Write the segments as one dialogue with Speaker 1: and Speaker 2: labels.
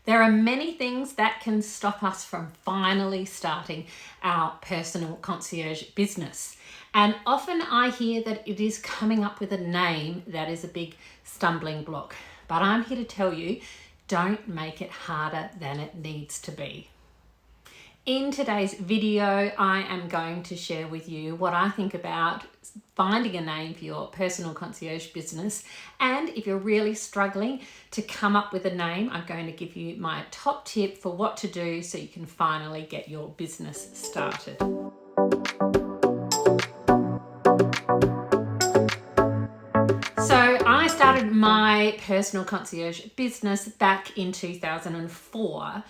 Speaker 1: There are many things that can stop us from finally starting our personal concierge business. And often I hear that it is coming up with a name that is a big stumbling block. But I'm here to tell you, don't make it harder than it needs to be. In today's video, I am going to share with you what I think about finding a name for your personal concierge business. And if you're really struggling to come up with a name, I'm going to give you my top tip for what to do so you can finally get your business started. So I started my personal concierge business back in 2004.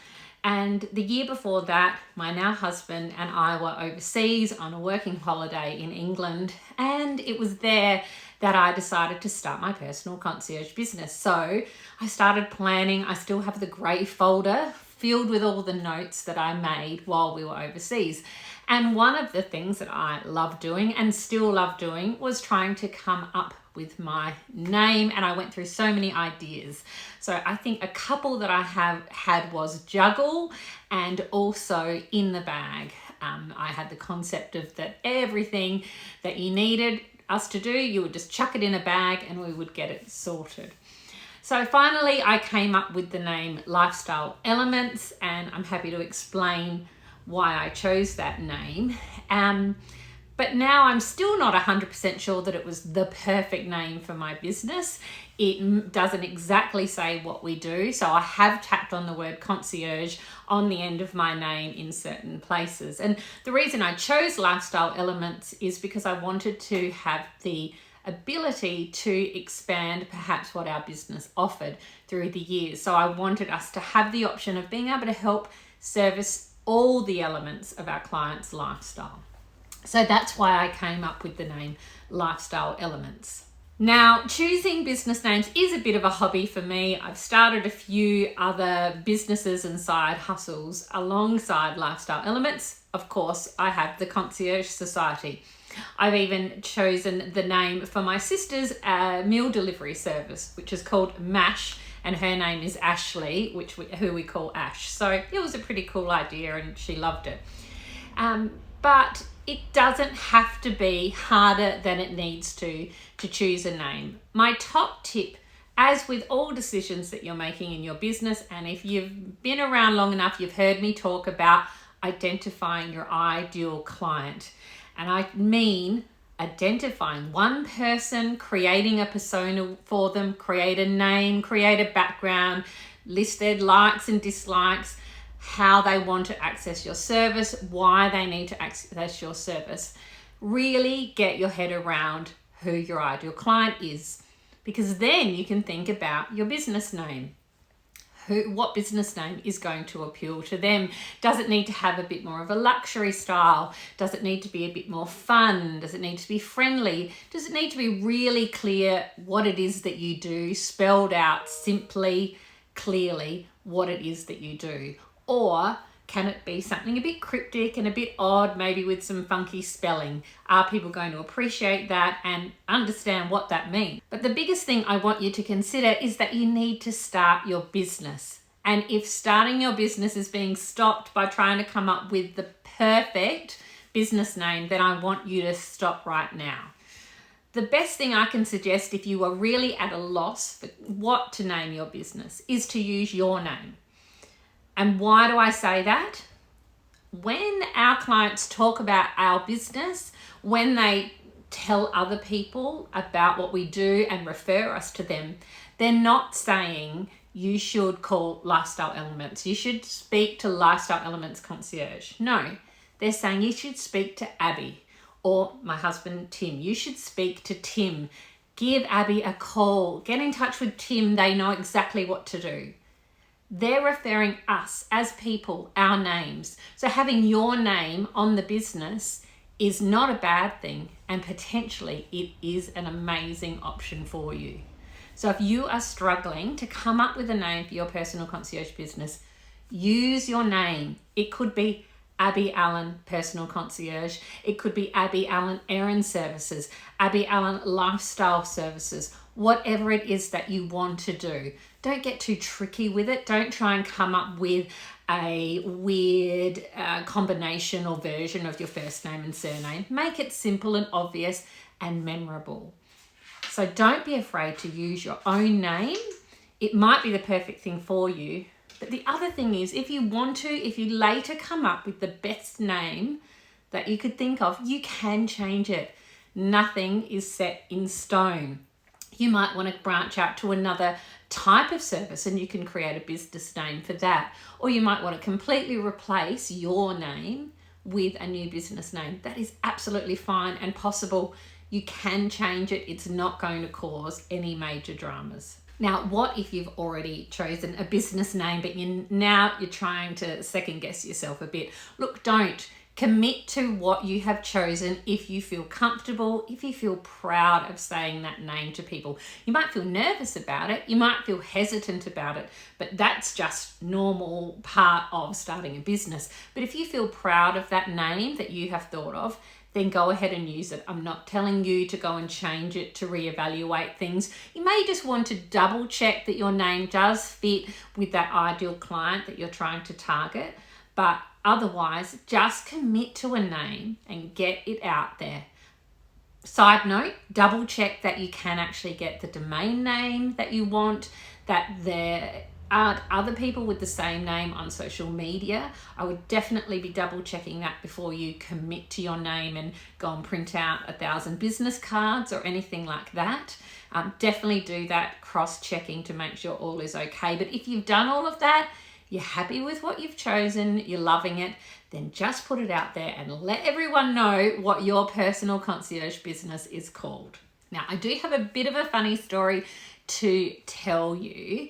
Speaker 1: And the year before that, my now husband and I were overseas on a working holiday in England. And it was there that I decided to start my personal concierge business. So I started planning. I still have the grey folder filled with all the notes that I made while we were overseas. And one of the things that I love doing and still love doing was trying to come up with my name, and I went through so many ideas. So I think a couple that I have had was juggle and also in the bag. I had the concept of that everything that you needed us to do, you would just chuck it in a bag and we would get it sorted. So finally I came up with the name Lifestyle Elements, and I'm happy to explain why I chose that name. But now I'm still not 100% sure that it was the perfect name for my business. It doesn't exactly say what we do. So I have tacked on the word concierge on the end of my name in certain places. And the reason I chose Lifestyle Elements is because I wanted to have the ability to expand perhaps what our business offered through the years. So I wanted us to have the option of being able to help service all the elements of our clients' lifestyle. So that's why I came up with the name Lifestyle Elements. Now, choosing business names is a bit of a hobby for me. I've started a few other businesses and side hustles alongside Lifestyle Elements. Of course, I have the Concierge Society. I've even chosen the name for my sister's meal delivery service, which is called MASH, and her name is Ashley, who we call Ash. So it was a pretty cool idea and she loved it. But it doesn't have to be harder than it needs to choose a name. My top tip, as with all decisions that you're making in your business, and if you've been around long enough, you've heard me talk about identifying your ideal client. And I mean identifying one person, creating a persona for them, create a name, create a background, list their likes and dislikes, how they want to access your service, why they need to access your service. Really get your head around who your ideal client is, because then you can think about your business name. What business name is going to appeal to them? Does it need to have a bit more of a luxury style? Does it need to be a bit more fun? Does it need to be friendly? Does it need to be really clear what it is that you do, spelled out simply, clearly what it is that you do? Or can it be something a bit cryptic and a bit odd, maybe with some funky spelling? Are people going to appreciate that and understand what that means? But the biggest thing I want you to consider is that you need to start your business. And if starting your business is being stopped by trying to come up with the perfect business name, then I want you to stop right now. The best thing I can suggest if you are really at a loss for what to name your business is to use your name. And why do I say that? When our clients talk about our business, when they tell other people about what we do and refer us to them, they're not saying you should call Lifestyle Elements. You should speak to Lifestyle Elements Concierge. No, they're saying you should speak to Abby or my husband, Tim. You should speak to Tim. Give Abby a call. Get in touch with Tim. They know exactly what to do. They're referring us as people, our names. So having your name on the business is not a bad thing, and potentially it is an amazing option for you. So if you are struggling to come up with a name for your personal concierge business, use your name. It could be Abby Allen Personal Concierge. It could be Abby Allen Errand Services, Abby Allen Lifestyle Services, whatever it is that you want to do. don't get too tricky with it. Don't try and come up with a weird combination or version of your first name and surname. Make it simple and obvious and memorable. So don't be afraid to use your own name. It might be the perfect thing for you. But the other thing is, if you want to, if you later come up with the best name that you could think of, you can change it. Nothing is set in stone. You might want to branch out to another type of service and you can create a business name for that. Or you might want to completely replace your name with a new business name. That is absolutely fine and possible. You can change it. It's not going to cause any major dramas. Now, what if you've already chosen a business name, but now you're trying to second guess yourself a bit? Look, don't. Commit to what you have chosen if you feel comfortable, if you feel proud of saying that name to people. You might feel nervous about it, you might feel hesitant about it, but that's just normal part of starting a business. But if you feel proud of that name that you have thought of, then go ahead and use it. I'm not telling you to go and change it to reevaluate things. You may just want to double check that your name does fit with that ideal client that you're trying to target. But otherwise, just commit to a name and get it out there. Side note, double check that you can actually get the domain name that you want, that there aren't other people with the same name on social media. I would definitely be double checking that before you commit to your name and go and print out 1,000 business cards or anything like that. Definitely do that cross-checking to make sure all is okay. But if you've done all of that, you're happy with what you've chosen, you're loving it, then just put it out there and let everyone know what your personal concierge business is called. Now, I do have a bit of a funny story to tell you,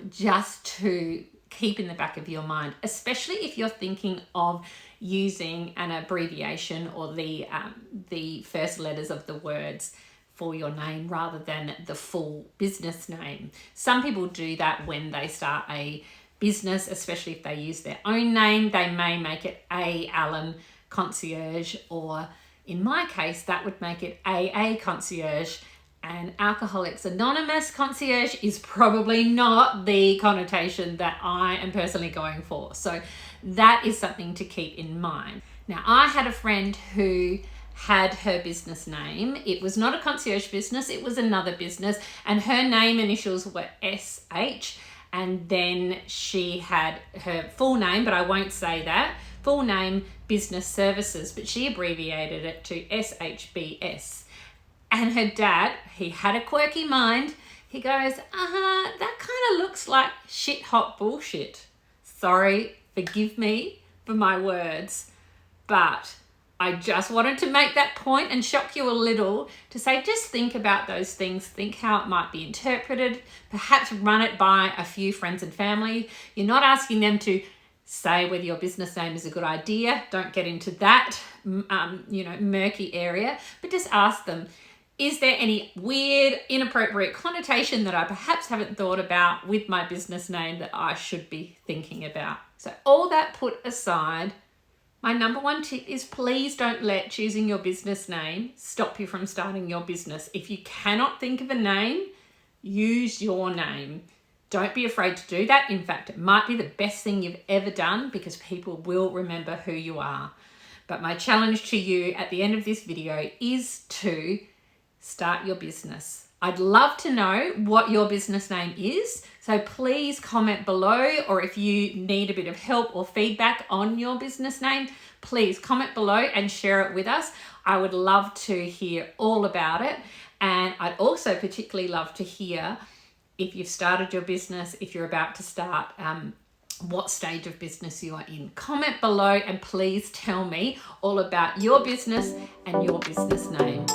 Speaker 1: just to keep in the back of your mind, especially if you're thinking of using an abbreviation or the first letters of the words for your name rather than the full business name. Some people do that when they start a business, especially if they use their own name. They may make it A. Allen Concierge, or in my case, that would make it AA Concierge. And Alcoholics Anonymous Concierge is probably not the connotation that I am personally going for. So that is something to keep in mind. Now, I had a friend who had her business name. It was not a concierge business, it was another business, and her name initials were SH. And then she had her full name, but I won't say that, full name Business Services, but she abbreviated it to SHBS. And her dad, he had a quirky mind. He goes, that kind of looks like shit hot bullshit. Sorry, forgive me for my words, but I just wanted to make that point and shock you a little to say, just think about those things. Think how it might be interpreted. Perhaps run it by a few friends and family. You're not asking them to say whether your business name is a good idea. Don't get into that, murky area, but just ask them, is there any weird, inappropriate connotation that I perhaps haven't thought about with my business name that I should be thinking about? So all that put aside, my number one tip is please don't let choosing your business name stop you from starting your business. If you cannot think of a name, use your name. Don't be afraid to do that. In fact, it might be the best thing you've ever done because people will remember who you are. But my challenge to you at the end of this video is to start your business. I'd love to know what your business name is. So please comment below, or if you need a bit of help or feedback on your business name, please comment below and share it with us. I would love to hear all about it. And I'd also particularly love to hear if you've started your business, if you're about to start, what stage of business you are in. Comment below and please tell me all about your business and your business name.